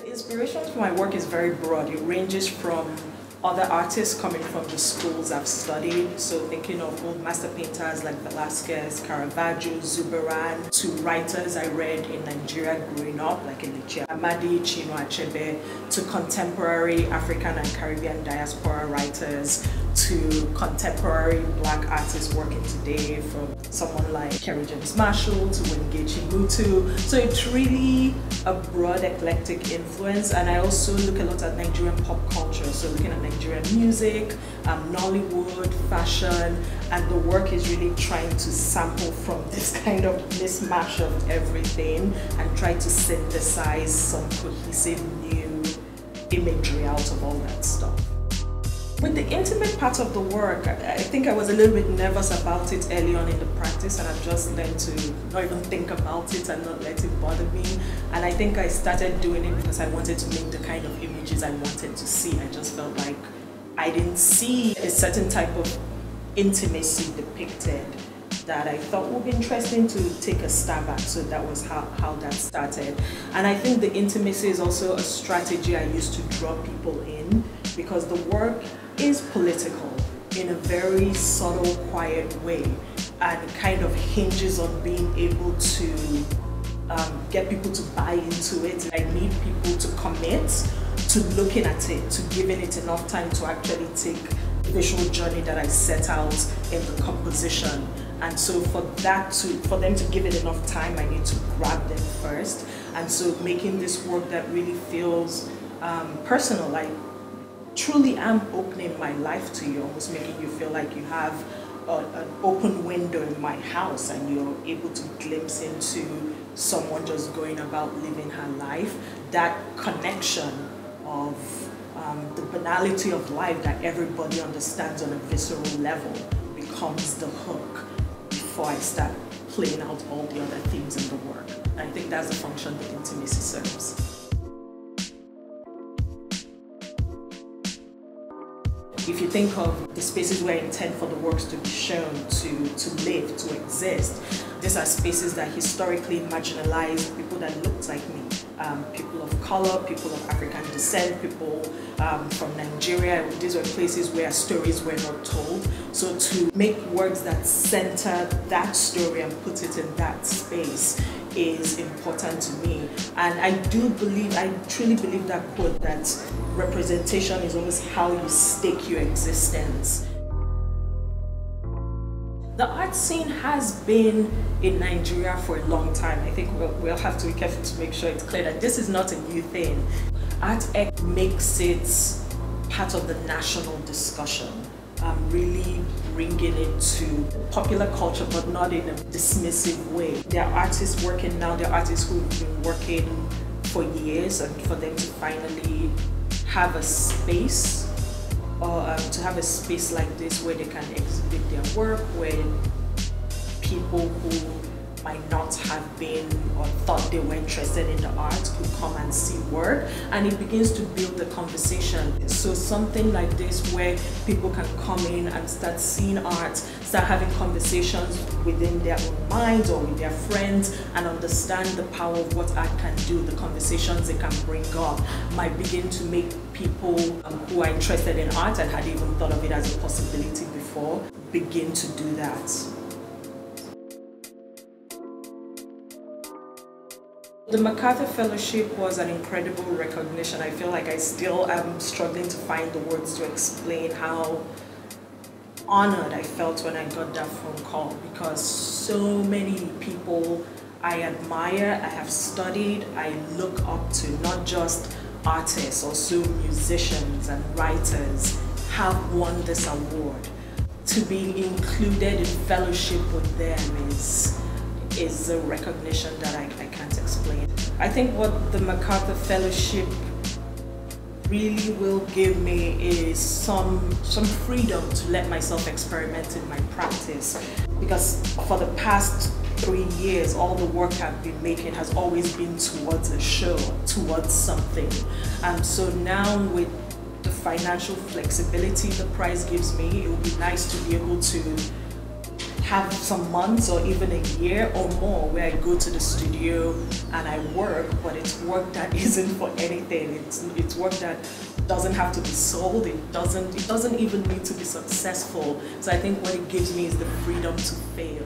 Inspiration for my work is very broad. It ranges from other artists coming from the schools I've studied, so thinking of old master painters like Velasquez, Caravaggio, Zurbarán, to writers I read in Nigeria growing up, like Elijah Amadi, Chinua Achebe, to contemporary African and Caribbean diaspora writers, to contemporary black artists working today, from someone like Kerry James Marshall to Wengechi Mutu. So it's really a broad eclectic influence, and I also look a lot at Nigerian pop culture, so looking at Nigerian music, Nollywood, fashion, and the work is really trying to sample from this kind of mismatch of everything and try to synthesize some cohesive new imagery out of all that stuff. With the intimate part of the work, I think I was a little bit nervous about it early on in the practice, and I've just learned to not even think about it and not let it bother me. And I think I started doing it because I wanted to make the kind of images I wanted to see. I just felt like I didn't see a certain type of intimacy depicted that I thought would be interesting to take a stab at. So that was how that started. And I think the intimacy is also a strategy I use to draw people in, because the work is political in a very subtle, quiet way, and kind of hinges on being able to get people to buy into it. I need people to commit to looking at it, to giving it enough time to actually take the visual journey that I set out in the composition. And so for them to give it enough time, I need to grab them first. And so making this work that really feels personal, like truly am opening my life to you, almost making you feel like you have an open window in my house and you're able to glimpse into someone just going about living her life. That connection of the banality of life that everybody understands on a visceral level becomes the hook before I start playing out all the other themes in the work. And I think that's the function that intimacy serves. If you think of the spaces where I intend for the works to be shown, to live, to exist, these are spaces that historically marginalized people that looked like me, people of color, people of African descent, people from Nigeria. These were places where stories were not told. So to make works that center that story and put it in that space is important to me. And I truly believe that quote, that representation is almost how you stake your existence. The art scene has been in Nigeria for a long time. I think we'll have to be careful to make sure it's clear that this is not a new thing. Art makes it part of the national discussion, really bringing it to popular culture, but not in a dismissive way. There are artists working now, there are artists who've been working for years, and for them to finally have a space, or to have a space like this where they can exhibit their work, where people who might not have been or thought they were interested in the art could come and see work, and it begins to build the conversation. So something like this where people can come in and start seeing art, start having conversations within their own minds or with their friends, and understand the power of what art can do, the conversations it can bring up, might begin to make people who are interested in art and hadn't even thought of it as a possibility before, begin to do that. The MacArthur Fellowship was an incredible recognition. I feel like I still am struggling to find the words to explain how honored I felt when I got that phone call, because so many people I admire, I have studied, I look up to, not just artists, also musicians and writers, have won this award. To be included in fellowship with them is a recognition that I can't explain. I think what the MacArthur Fellowship really will give me is some freedom to let myself experiment in my practice, because for the past 3 years all the work I've been making has always been towards a show, towards something. So now with the financial flexibility the prize gives me, it would be nice to be able to have some months or even a year or more where I go to the studio and I work, but it's work that isn't for anything. It's work that doesn't have to be sold. It doesn't even need to be successful. So I think what it gives me is the freedom to fail.